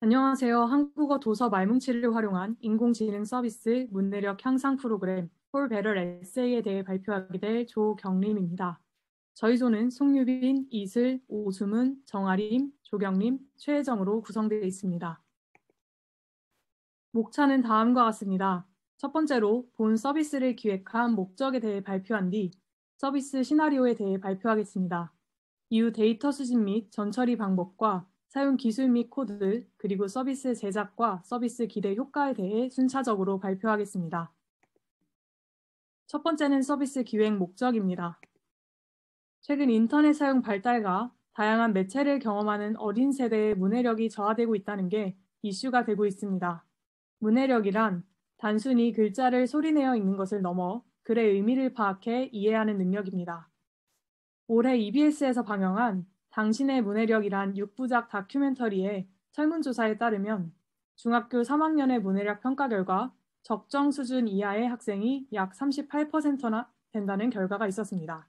안녕하세요. 한국어 도서 말뭉치를 활용한 인공지능 서비스 문해력 향상 프로그램 For Better Essay에 대해 발표하게 될 조경림입니다. 저희 조는 송유빈, 이슬, 오수문, 정아림, 조경림, 최혜정으로 구성되어 있습니다. 목차는 다음과 같습니다. 첫 번째로 본 서비스를 기획한 목적에 대해 발표한 뒤 서비스 시나리오에 대해 발표하겠습니다. 이후 데이터 수집 및 전처리 방법과 사용 기술 및 코드, 그리고 서비스 제작과 서비스 기대 효과에 대해 순차적으로 발표하겠습니다. 첫 번째는 서비스 기획 목적입니다. 최근 인터넷 사용 발달과 다양한 매체를 경험하는 어린 세대의 문해력이 저하되고 있다는 게 이슈가 되고 있습니다. 문해력이란 단순히 글자를 소리내어 읽는 것을 넘어 글의 의미를 파악해 이해하는 능력입니다. 올해 EBS에서 방영한 당신의 문해력이란 6부작 다큐멘터리의 설문조사에 따르면 중학교 3학년의 문해력 평가 결과 적정 수준 이하의 학생이 약 38%나 된다는 결과가 있었습니다.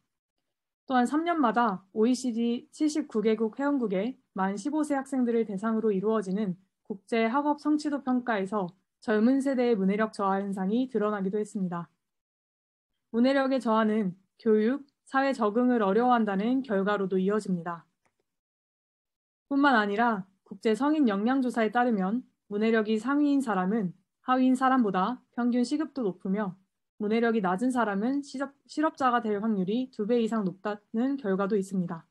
또한 3년마다 OECD 79개국 회원국의 만 15세 학생들을 대상으로 이루어지는 국제 학업 성취도 평가에서 젊은 세대의 문해력 저하 현상이 드러나기도 했습니다. 문해력의 저하는 교육, 사회 적응을 어려워한다는 결과로도 이어집니다. 뿐만 아니라 국제 성인 역량조사에 따르면 문해력이 상위인 사람은 하위인 사람보다 평균 시급도 높으며 문해력이 낮은 사람은 실업자가 될 확률이 2배 이상 높다는 결과도 있습니다.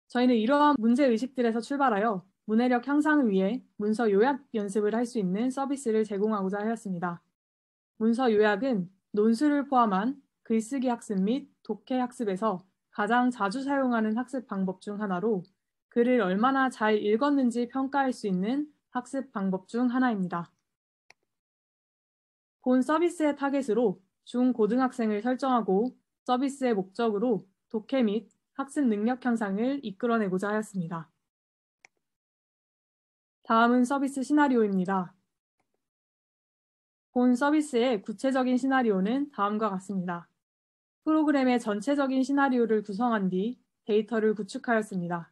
저희는 이러한 문제의식들에서 출발하여 문해력 향상을 위해 문서 요약 연습을 할 수 있는 서비스를 제공하고자 하였습니다. 문서 요약은 논술을 포함한 글쓰기 학습 및 독해 학습에서 가장 자주 사용하는 학습 방법 중 하나로 글을 얼마나 잘 읽었는지 평가할 수 있는 학습 방법 중 하나입니다. 본 서비스의 타겟으로 중고등학생을 설정하고 서비스의 목적으로 독해 및 학습 능력 향상을 이끌어내고자 하였습니다. 다음은 서비스 시나리오입니다. 본 서비스의 구체적인 시나리오는 다음과 같습니다. 프로그램의 전체적인 시나리오를 구성한 뒤 데이터를 구축하였습니다.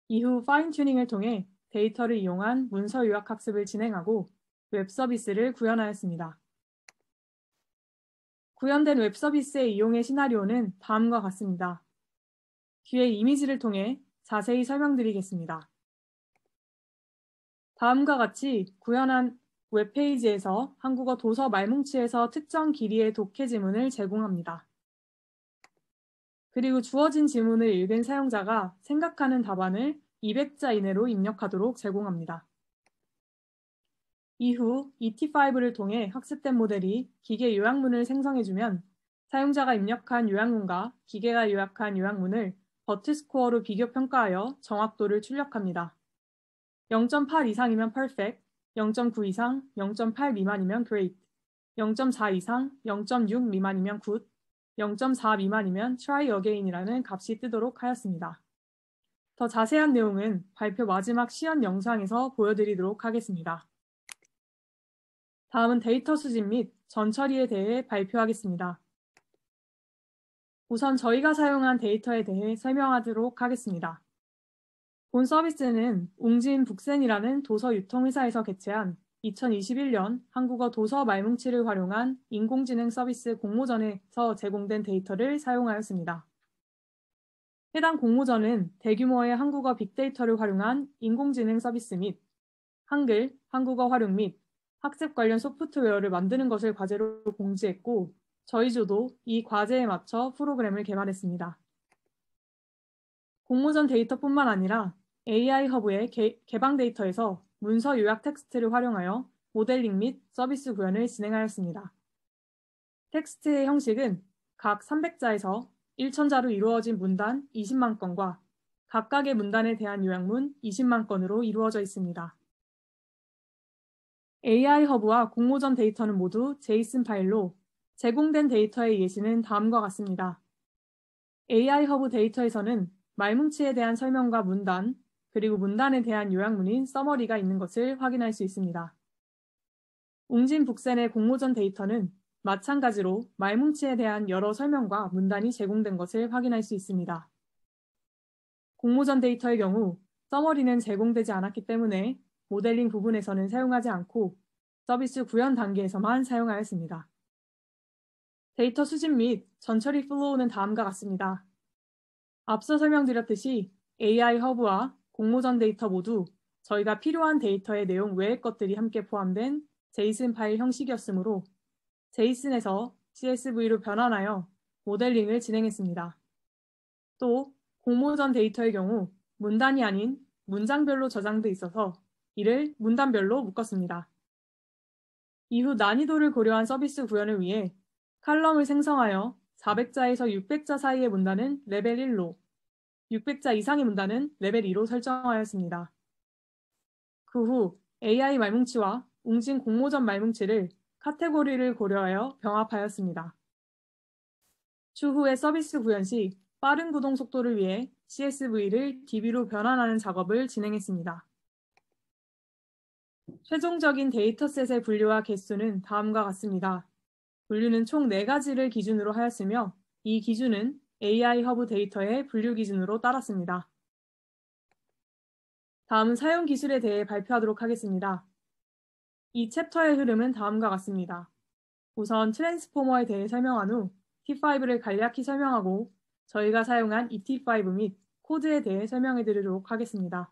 이후 파인 튜닝을 통해 데이터를 이용한 문서 요약 학습을 진행하고 웹 서비스를 구현하였습니다. 구현된 웹 서비스의 이용의 시나리오는 다음과 같습니다. 뒤에 이미지를 통해 자세히 설명드리겠습니다. 다음과 같이 구현한 웹페이지에서 한국어 도서 말뭉치에서 특정 길이의 독해 지문을 제공합니다. 그리고 주어진 지문을 읽은 사용자가 생각하는 답안을 200자 이내로 입력하도록 제공합니다. 이후 ET5를 통해 학습된 모델이 기계 요약문을 생성해주면 사용자가 입력한 요약문과 기계가 요약한 요약문을 버트 스코어로 비교 평가하여 정확도를 출력합니다. 0.8 이상이면 perfect, 0.9 이상, 0.8 미만이면 great, 0.4 이상, 0.6 미만이면 good, 0.4 미만이면 try again이라는 값이 뜨도록 하였습니다. 더 자세한 내용은 발표 마지막 시연 영상에서 보여드리도록 하겠습니다. 다음은 데이터 수집 및 전처리에 대해 발표하겠습니다. 우선 저희가 사용한 데이터에 대해 설명하도록 하겠습니다. 본 서비스는 웅진 북센이라는 도서 유통회사에서 개최한 2021년 한국어 도서 말뭉치를 활용한 인공지능 서비스 공모전에서 제공된 데이터를 사용하였습니다. 해당 공모전은 대규모의 한국어 빅데이터를 활용한 인공지능 서비스 및 한글, 한국어 활용 및 학습 관련 소프트웨어를 만드는 것을 과제로 공지했고 저희 조도 이 과제에 맞춰 프로그램을 개발했습니다. 공모전 데이터뿐만 아니라 AI 허브의 개방 데이터에서 문서 요약 텍스트를 활용하여 모델링 및 서비스 구현을 진행하였습니다. 텍스트의 형식은 각 300자에서 1,000자로 이루어진 문단 20만 건과 각각의 문단에 대한 요약문 20만 건으로 이루어져 있습니다. AI 허브와 공모전 데이터는 모두 JSON 파일로 제공된 데이터의 예시는 다음과 같습니다. AI 허브 데이터에서는 말뭉치에 대한 설명과 문단, 그리고 문단에 대한 요약문인 서머리가 있는 것을 확인할 수 있습니다. 웅진 북센의 공모전 데이터는 마찬가지로 말뭉치에 대한 여러 설명과 문단이 제공된 것을 확인할 수 있습니다. 공모전 데이터의 경우 서머리는 제공되지 않았기 때문에 모델링 부분에서는 사용하지 않고 서비스 구현 단계에서만 사용하였습니다. 데이터 수집 및 전처리 플로우는 다음과 같습니다. 앞서 설명드렸듯이 AI 허브와 공모전 데이터 모두 저희가 필요한 데이터의 내용 외의 것들이 함께 포함된 JSON 파일 형식이었으므로 JSON에서 CSV로 변환하여 모델링을 진행했습니다. 또 공모전 데이터의 경우 문단이 아닌 문장별로 저장돼 있어서 이를 문단별로 묶었습니다. 이후 난이도를 고려한 서비스 구현을 위해 칼럼을 생성하여 400자에서 600자 사이의 문단은 레벨 1로, 600자 이상의 문단은 레벨 2로 설정하였습니다. 그 후 AI 말뭉치와 웅진 공모전 말뭉치를 카테고리를 고려하여 병합하였습니다. 추후에 서비스 구현 시 빠른 구동 속도를 위해 CSV를 DB로 변환하는 작업을 진행했습니다. 최종적인 데이터셋의 분류와 개수는 다음과 같습니다. 분류는 총 4가지를 기준으로 하였으며 이 기준은 AI 허브 데이터의 분류 기준으로 따랐습니다. 다음은 사용 기술에 대해 발표하도록 하겠습니다. 이 챕터의 흐름은 다음과 같습니다. 우선 트랜스포머에 대해 설명한 후 T5를 간략히 설명하고 저희가 사용한 ET5 및 코드에 대해 설명해 드리도록 하겠습니다.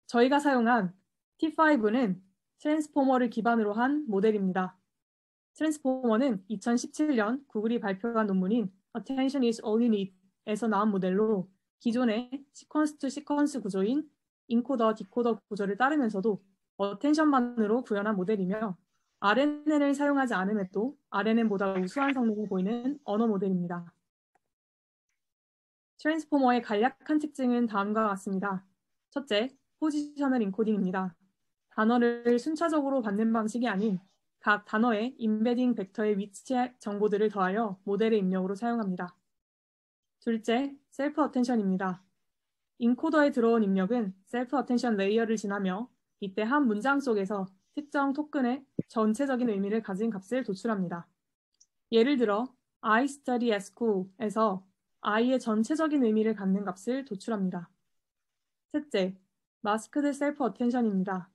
저희가 사용한 T5는 트랜스포머를 기반으로 한 모델입니다. 트랜스포머는 2017년 구글이 발표한 논문인 Attention is all you need 에서 나온 모델로 기존의 시퀀스 투 시퀀스 구조인 인코더, 디코더 구조를 따르면서도 어텐션만으로 구현한 모델이며 RNN을 사용하지 않음에도 RNN보다 우수한 성능을 보이는 언어 모델입니다. 트랜스포머의 간략한 특징은 다음과 같습니다. 첫째, 포지셔널 인코딩입니다. 단어를 순차적으로 받는 방식이 아닌 각 단어의 임베딩 벡터의 위치 정보들을 더하여 모델의 입력으로 사용합니다. 둘째, 셀프 어텐션입니다. 인코더에 들어온 입력은 셀프 어텐션 레이어를 지나며 이때 한 문장 속에서 특정 토큰의 전체적인 의미를 가진 값을 도출합니다. 예를 들어 I study at school에서 I의 전체적인 의미를 갖는 값을 도출합니다. 셋째, 마스크드 셀프 어텐션입니다.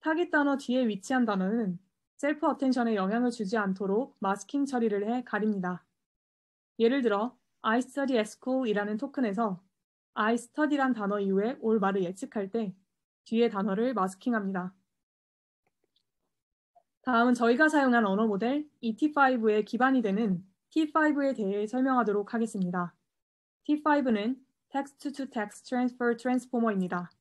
타깃 단어 뒤에 위치한 단어는 셀프 어텐션에 영향을 주지 않도록 마스킹 처리를 해 가립니다. 예를 들어 I study at school이라는 토큰에서 I study란 단어 이후에 올 말을 예측할 때 뒤에 단어를 마스킹합니다. 다음은 저희가 사용한 언어 모델 ET5의 기반이 되는 T5에 대해 설명하도록 하겠습니다. T5는 Text to Text Transfer Transformer입니다.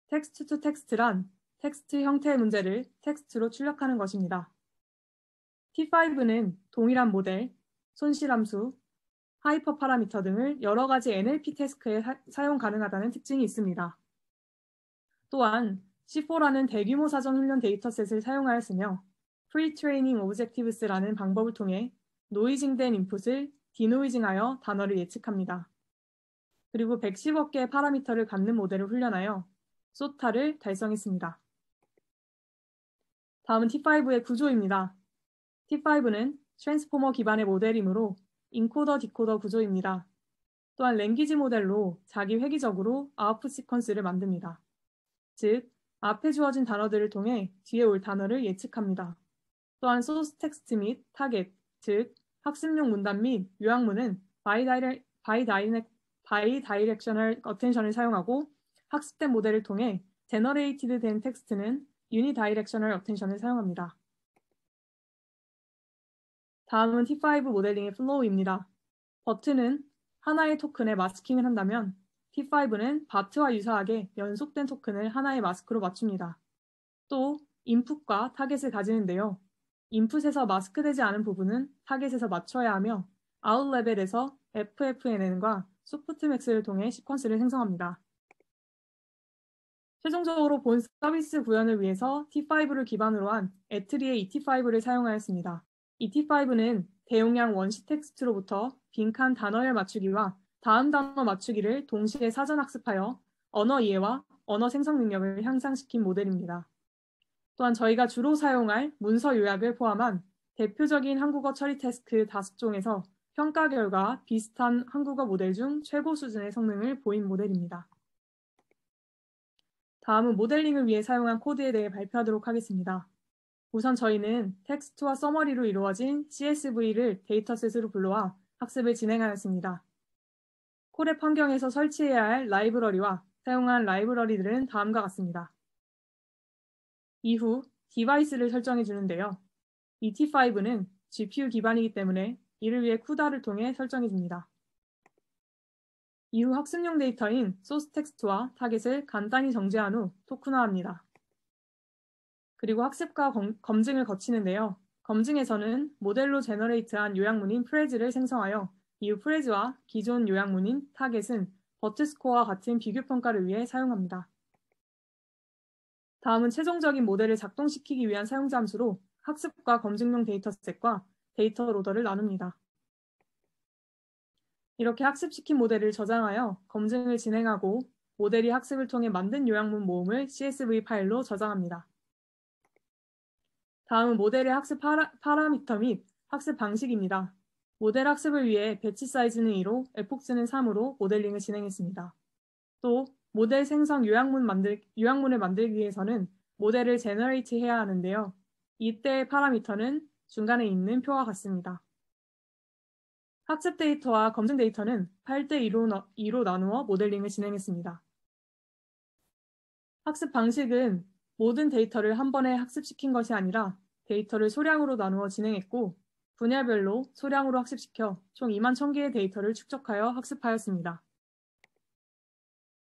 Text to Text란 텍스트 형태의 문제를 텍스트로 출력하는 것입니다. T5는 동일한 모델, 손실함수, 하이퍼 파라미터 등을 여러 가지 NLP 태스크에 사용 가능하다는 특징이 있습니다. 또한 C4라는 대규모 사전 훈련 데이터셋을 사용하였으며 Pre-Training Objectives라는 방법을 통해 노이징된 인풋을 디노이징하여 단어를 예측합니다. 그리고 110억 개의 파라미터를 갖는 모델을 훈련하여 소타를 달성했습니다. 다음은 T5의 구조입니다. T5는 트랜스포머 기반의 모델이므로 인코더 디코더 구조입니다. 또한 랭귀지 모델로 자기 회귀적으로 아웃풋 시퀀스를 만듭니다. 즉, 앞에 주어진 단어들을 통해 뒤에 올 단어를 예측합니다. 또한 소스 텍스트 및 타겟, 즉 학습용 문단 및 요약문은 바이다이렉셔널 어텐션을 사용하고 학습된 모델을 통해 제너레이티드 된 텍스트는 유니다이렉셔널 어텐션을 사용합니다. 다음은 T5 모델링의 플로우입니다. 버튼은 하나의 토큰에 마스킹을 한다면 T5는 바트와 유사하게 연속된 토큰을 하나의 마스크로 맞춥니다. 또 인풋과 타겟을 가지는데요. 인풋에서 마스크되지 않은 부분은 타겟에서 맞춰야 하며 아웃 레벨에서 FFNN과 소프트맥스를 통해 시퀀스를 생성합니다. 최종적으로 본 서비스 구현을 위해서 T5를 기반으로 한 애트리의 ET5를 사용하였습니다. ET5는 대용량 원시 텍스트로부터 빈칸 단어열 맞추기와 다음 단어 맞추기를 동시에 사전 학습하여 언어 이해와 언어 생성 능력을 향상시킨 모델입니다. 또한 저희가 주로 사용할 문서 요약을 포함한 대표적인 한국어 처리 태스크 5종에서 평가 결과 비슷한 한국어 모델 중 최고 수준의 성능을 보인 모델입니다. 다음은 모델링을 위해 사용한 코드에 대해 발표하도록 하겠습니다. 우선 저희는 텍스트와 서머리로 이루어진 CSV를 데이터셋으로 불러와 학습을 진행하였습니다. 콜앱 환경에서 설치해야 할 라이브러리와 사용한 라이브러리들은 다음과 같습니다. 이후 디바이스를 설정해 주는데요. ET5는 GPU 기반이기 때문에 이를 위해 쿠다를 통해 설정해 줍니다. 이후 학습용 데이터인 소스 텍스트와 타겟을 간단히 정제한 후 토큰화합니다. 그리고 학습과 검증을 거치는데요. 검증에서는 모델로 제너레이트한 요약문인 프레즈를 생성하여 이후 프레즈와 기존 요약문인 타겟은 버트스코어와 같은 비교 평가를 위해 사용합니다. 다음은 최종적인 모델을 작동시키기 위한 사용자 함수로 학습과 검증용 데이터셋과 데이터 로더를 나눕니다. 이렇게 학습시킨 모델을 저장하여 검증을 진행하고 모델이 학습을 통해 만든 요약문 모음을 CSV 파일로 저장합니다. 다음은 모델의 학습 파라미터 및 학습 방식입니다. 모델 학습을 위해 배치 사이즈는 2로 에폭스는 3으로 모델링을 진행했습니다. 또 모델 생성 요약문을 만들기 위해서는 모델을 제너레이트 해야 하는데요. 이때의 파라미터는 중간에 있는 표와 같습니다. 학습 데이터와 검증 데이터는 8대2로 나누어 모델링을 진행했습니다. 학습 방식은 모든 데이터를 한 번에 학습시킨 것이 아니라 데이터를 소량으로 나누어 진행했고 분야별로 소량으로 학습시켜 총 2만 1000개의 데이터를 축적하여 학습하였습니다.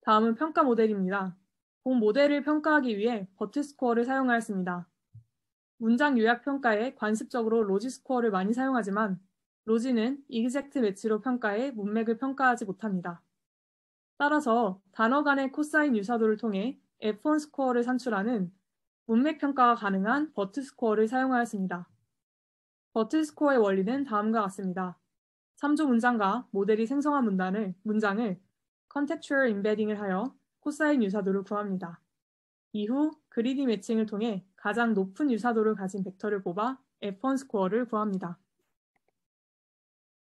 다음은 평가 모델입니다. 본 모델을 평가하기 위해 버트스코어를 사용하였습니다. 문장 요약 평가에 관습적으로 로지 스코어를 많이 사용하지만 로지는 이그젝트 매치로 평가해 문맥을 평가하지 못합니다. 따라서 단어 간의 코사인 유사도를 통해 F1 스코어를 산출하는 문맥 평가가 가능한 버트 스코어를 사용하였습니다. 버트 스코어의 원리는 다음과 같습니다. 3조 문장과 모델이 생성한 문장을 컨텍츄얼 임베딩을 하여 코사인 유사도를 구합니다. 이후 그리디 매칭을 통해 가장 높은 유사도를 가진 벡터를 뽑아 F1 스코어를 구합니다.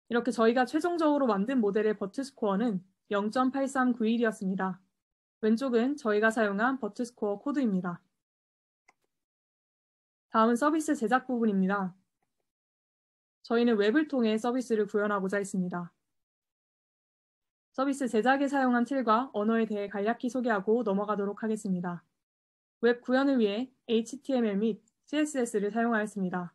이렇게 저희가 최종적으로 만든 모델의 버트 스코어는 0.8391이었습니다. 왼쪽은 저희가 사용한 버트 스코어 코드입니다. 다음은 서비스 제작 부분입니다. 저희는 웹을 통해 서비스를 구현하고자 했습니다. 서비스 제작에 사용한 툴과 언어에 대해 간략히 소개하고 넘어가도록 하겠습니다. 웹 구현을 위해 HTML 및 CSS를 사용하였습니다.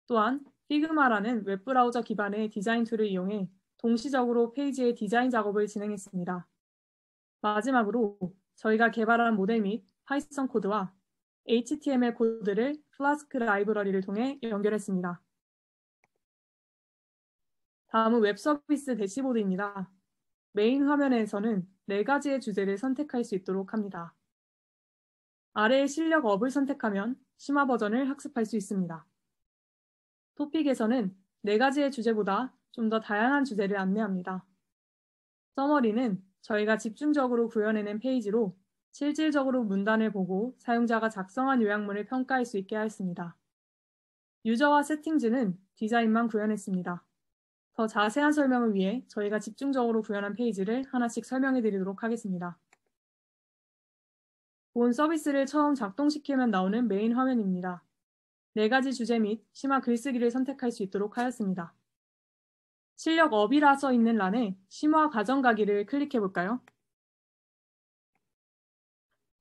또한 피그마라는 웹브라우저 기반의 디자인 툴을 이용해 동시적으로 페이지의 디자인 작업을 진행했습니다. 마지막으로 저희가 개발한 모델 및 파이썬 코드와 HTML 코드를 플라스크 라이브러리를 통해 연결했습니다. 다음은 웹 서비스 대시보드입니다. 메인 화면에서는 4가지의 주제를 선택할 수 있도록 합니다. 아래의 실력 업을 선택하면 심화 버전을 학습할 수 있습니다. 토픽에서는 4가지의 주제보다 좀 더 다양한 주제를 안내합니다. 서머리는 저희가 집중적으로 구현해낸 페이지로 실질적으로 문단을 보고 사용자가 작성한 요약문을 평가할 수 있게 하였습니다. 유저와 세팅즈는 디자인만 구현했습니다. 더 자세한 설명을 위해 저희가 집중적으로 구현한 페이지를 하나씩 설명해 드리도록 하겠습니다. 본 서비스를 처음 작동시키면 나오는 메인 화면입니다. 4가지 주제 및 심화 글쓰기를 선택할 수 있도록 하였습니다. 실력 업이라 써 있는 란에 심화 과정 가기를 클릭해 볼까요?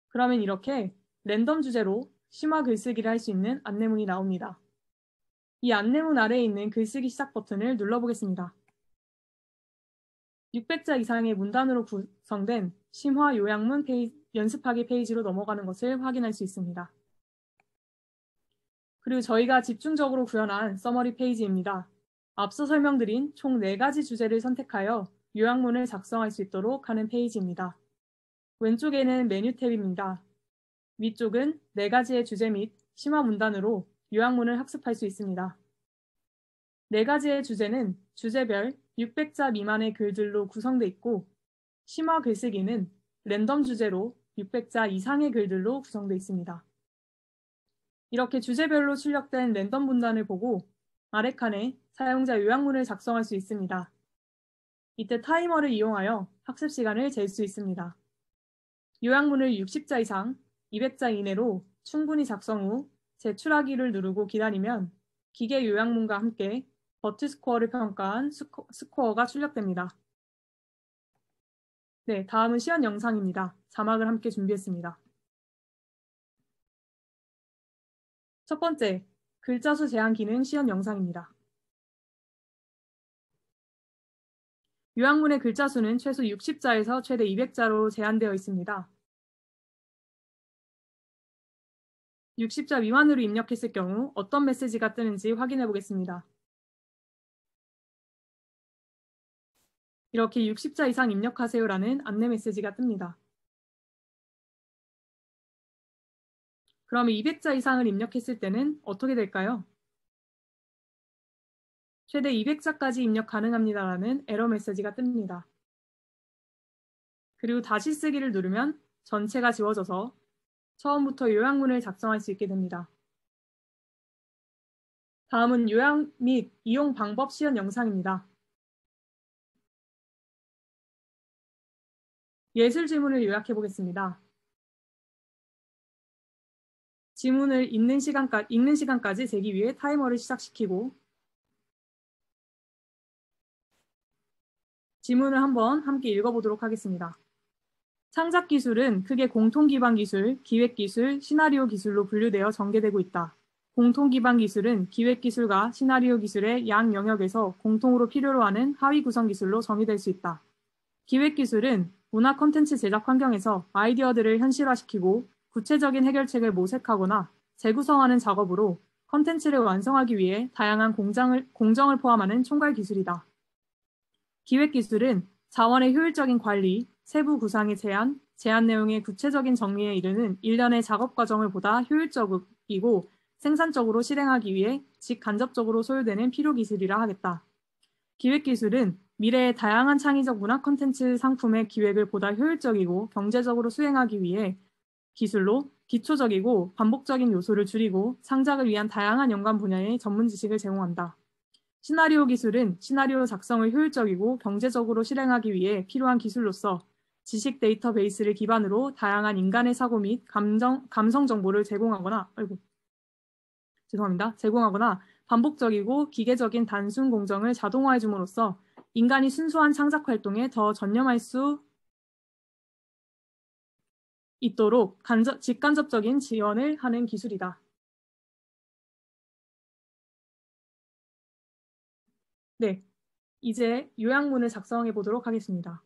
그러면 이렇게 랜덤 주제로 심화 글쓰기를 할 수 있는 안내문이 나옵니다. 이 안내문 아래에 있는 글쓰기 시작 버튼을 눌러보겠습니다. 600자 이상의 문단으로 구성된 심화 요약문 연습하기 페이지로 넘어가는 것을 확인할 수 있습니다. 그리고 저희가 집중적으로 구현한 서머리 페이지입니다. 앞서 설명드린 총 4가지 주제를 선택하여 요약문을 작성할 수 있도록 하는 페이지입니다. 왼쪽에는 메뉴 탭입니다. 위쪽은 4가지의 주제 및 심화 문단으로 요약문을 학습할 수 있습니다. 4가지의 주제는 주제별 600자 미만의 글들로 구성되어 있고 심화 글쓰기는 랜덤 주제로 600자 이상의 글들로 구성되어 있습니다. 이렇게 주제별로 출력된 랜덤 문단을 보고 아래 칸에 사용자 요약문을 작성할 수 있습니다. 이때 타이머를 이용하여 학습 시간을 잴 수 있습니다. 요약문을 60자 이상, 200자 이내로 충분히 작성 후 제출하기를 누르고 기다리면 기계 요약문과 함께 버트 스코어를 평가한 스코어가 출력됩니다. 네, 다음은 시연 영상입니다. 자막을 함께 준비했습니다. 첫 번째, 글자 수 제한 기능 시연 영상입니다. 요약문의 글자 수는 최소 60자에서 최대 200자로 제한되어 있습니다. 60자 미만으로 입력했을 경우 어떤 메시지가 뜨는지 확인해 보겠습니다. 이렇게 60자 이상 입력하세요라는 안내 메시지가 뜹니다. 그러면 200자 이상을 입력했을 때는 어떻게 될까요? 최대 200자까지 입력 가능합니다라는 에러 메시지가 뜹니다. 그리고 다시 쓰기를 누르면 전체가 지워져서 처음부터 요약문을 작성할 수 있게 됩니다. 다음은 요약 및 이용 방법 시연 영상입니다. 예술 지문을 요약해 보겠습니다. 지문을 읽는 시간까지 재기 위해 타이머를 시작시키고 지문을 한번 함께 읽어보도록 하겠습니다. 창작 기술은 크게 공통 기반 기술, 기획 기술, 시나리오 기술로 분류되어 전개되고 있다. 공통 기반 기술은 기획 기술과 시나리오 기술의 양 영역에서 공통으로 필요로 하는 하위 구성 기술로 정의될 수 있다. 기획 기술은 문화 콘텐츠 제작 환경에서 아이디어들을 현실화시키고 구체적인 해결책을 모색하거나 재구성하는 작업으로 콘텐츠를 완성하기 위해 다양한 공정을 포함하는 총괄 기술이다. 기획 기술은 자원의 효율적인 관리, 세부 구상의 제안 내용의 구체적인 정리에 이르는 일련의 작업 과정을 보다 효율적이고 생산적으로 실행하기 위해 직간접적으로 소요되는 필요 기술이라 하겠다. 기획 기술은 미래의 다양한 창의적 문화 콘텐츠 상품의 기획을 보다 효율적이고 경제적으로 수행하기 위해 기술로 기초적이고 반복적인 요소를 줄이고 창작을 위한 다양한 연관 분야의 전문 지식을 제공한다. 시나리오 기술은 시나리오 작성을 효율적이고 경제적으로 실행하기 위해 필요한 기술로서 지식 데이터베이스를 기반으로 다양한 인간의 사고 및 감성 정보를 제공하거나 반복적이고 기계적인 단순 공정을 자동화해 줌으로써 인간이 순수한 창작 활동에 더 전념할 수 있도록 직간접적인 지원을 하는 기술이다. 네, 이제 요약문을 작성해 보도록 하겠습니다.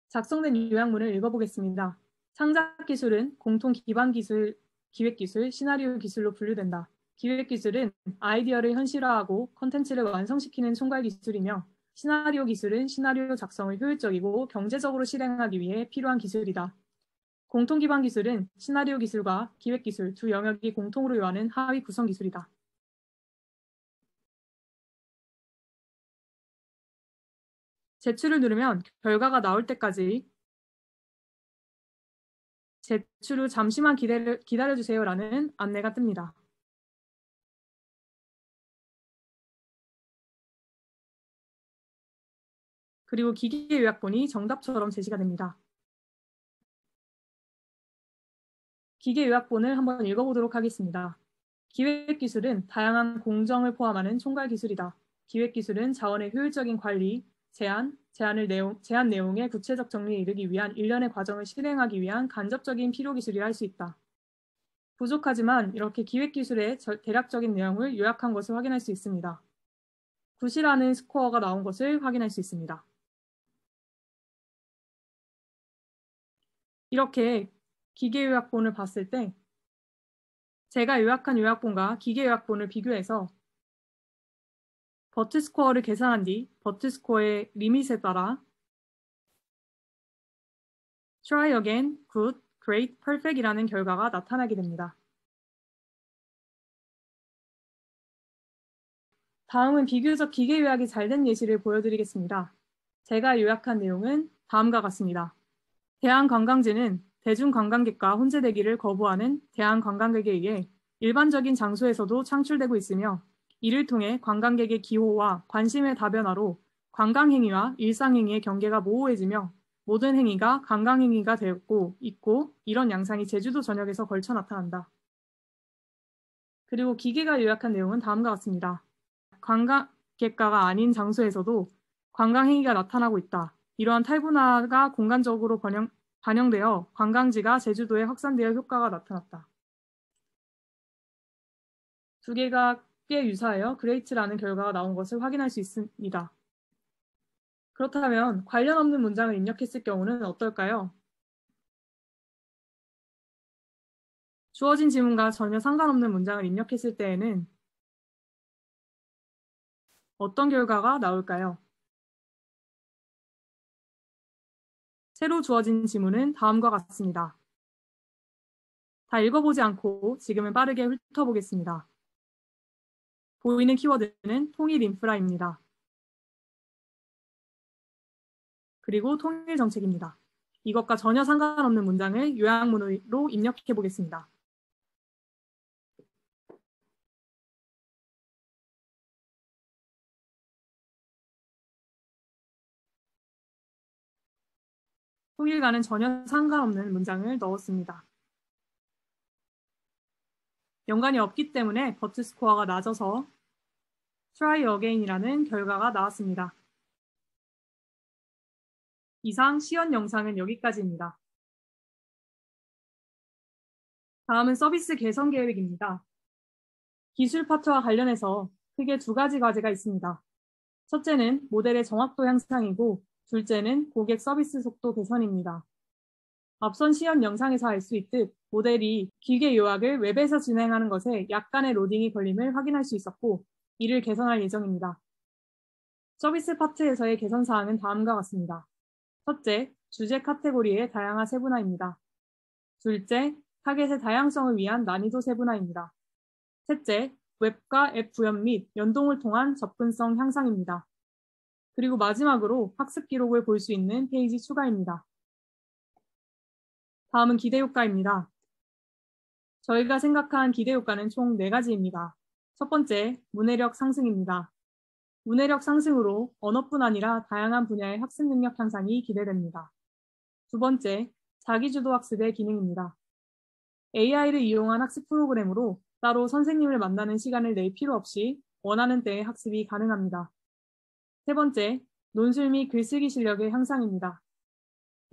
작성된 요약문을 읽어보겠습니다. 창작 기술은 공통 기반 기술, 기획 기술, 시나리오 기술로 분류된다. 기획 기술은 아이디어를 현실화하고 콘텐츠를 완성시키는 총괄 기술이며 시나리오 기술은 시나리오 작성을 효율적이고 경제적으로 실행하기 위해 필요한 기술이다. 공통 기반 기술은 시나리오 기술과 기획 기술 두 영역이 공통으로 요하는 하위 구성 기술이다. 제출을 누르면 결과가 나올 때까지 제출 후 잠시만 기다려주세요라는 안내가 뜹니다. 그리고 기계 요약본이 정답처럼 제시가 됩니다. 기계 요약본을 한번 읽어보도록 하겠습니다. 기획 기술은 다양한 공정을 포함하는 총괄 기술이다. 기획 기술은 자원의 효율적인 관리, 제안 내용의 구체적 정리에 이르기 위한 일련의 과정을 실행하기 위한 간접적인 필요 기술이라 할 수 있다. 부족하지만 이렇게 기획 기술의 대략적인 내용을 요약한 것을 확인할 수 있습니다. 굿이라는 스코어가 나온 것을 확인할 수 있습니다. 이렇게 기계 요약본을 봤을 때 제가 요약한 요약본과 기계 요약본을 비교해서 버트 스코어를 계산한 뒤 버트 스코어의 리밋에 따라 try again, good, great, perfect이라는 결과가 나타나게 됩니다. 다음은 비교적 기계 요약이 잘 된 예시를 보여드리겠습니다. 제가 요약한 내용은 다음과 같습니다. 대한관광지는 대중관광객과 혼재되기를 거부하는 대한관광객에 의해 일반적인 장소에서도 창출되고 있으며 이를 통해 관광객의 기호와 관심의 다변화로 관광행위와 일상행위의 경계가 모호해지며 모든 행위가 관광행위가 되고 있고 이런 양상이 제주도 전역에서 걸쳐 나타난다. 그리고 기계가 요약한 내용은 다음과 같습니다. 관광객가가 아닌 장소에서도 관광행위가 나타나고 있다. 이러한 탈분화가 공간적으로 반영되어 관광지가 제주도에 확산되어 효과가 나타났다. 두 개가 꽤 유사하여 그레이트라는 결과가 나온 것을 확인할 수 있습니다. 그렇다면 관련 없는 문장을 입력했을 경우는 어떨까요? 주어진 지문과 전혀 상관없는 문장을 입력했을 때에는 어떤 결과가 나올까요? 새로 주어진 지문은 다음과 같습니다. 다 읽어보지 않고 지금은 빠르게 훑어보겠습니다. 보이는 키워드는 통일 인프라입니다. 그리고 통일 정책입니다. 이것과 전혀 상관없는 문장을 요약문으로 입력해 보겠습니다. 통일과는 전혀 상관없는 문장을 넣었습니다. 연관이 없기 때문에 버트 스코어가 낮아서 try again이라는 결과가 나왔습니다. 이상 시연 영상은 여기까지입니다. 다음은 서비스 개선 계획입니다. 기술 파트와 관련해서 크게 두 가지 과제가 있습니다. 첫째는 모델의 정확도 향상이고 둘째는 고객 서비스 속도 개선입니다. 앞선 시연 영상에서 알 수 있듯 모델이 기계 요약을 웹에서 진행하는 것에 약간의 로딩이 걸림을 확인할 수 있었고 이를 개선할 예정입니다. 서비스 파트에서의 개선 사항은 다음과 같습니다. 첫째, 주제 카테고리의 다양화 세분화입니다. 둘째, 타겟의 다양성을 위한 난이도 세분화입니다. 셋째, 웹과 앱 구현 및 연동을 통한 접근성 향상입니다. 그리고 마지막으로 학습 기록을 볼 수 있는 페이지 추가입니다. 다음은 기대 효과입니다. 저희가 생각한 기대 효과는 총 4가지입니다. 첫 번째, 문해력 상승입니다. 문해력 상승으로 언어뿐 아니라 다양한 분야의 학습 능력 향상이 기대됩니다. 두 번째, 자기주도 학습의 기능입니다. AI를 이용한 학습 프로그램으로 따로 선생님을 만나는 시간을 낼 필요 없이 원하는 때에 학습이 가능합니다. 세 번째, 논술 및 글쓰기 실력의 향상입니다.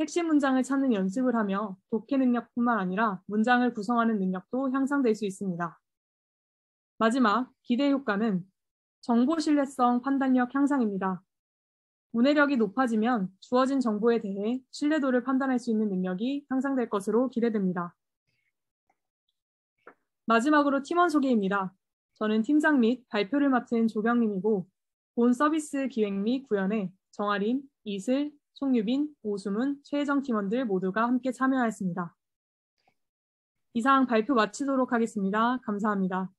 핵심 문장을 찾는 연습을 하며 독해 능력뿐만 아니라 문장을 구성하는 능력도 향상될 수 있습니다. 마지막, 기대 효과는 정보 신뢰성 판단력 향상입니다. 문해력이 높아지면 주어진 정보에 대해 신뢰도를 판단할 수 있는 능력이 향상될 것으로 기대됩니다. 마지막으로 팀원 소개입니다. 저는 팀장 및 발표를 맡은 조경림이고 본 서비스 기획 및 구현에 정아림, 이슬, 송유빈, 오수문, 최혜정 팀원들 모두가 함께 참여하였습니다. 이상 발표 마치도록 하겠습니다. 감사합니다.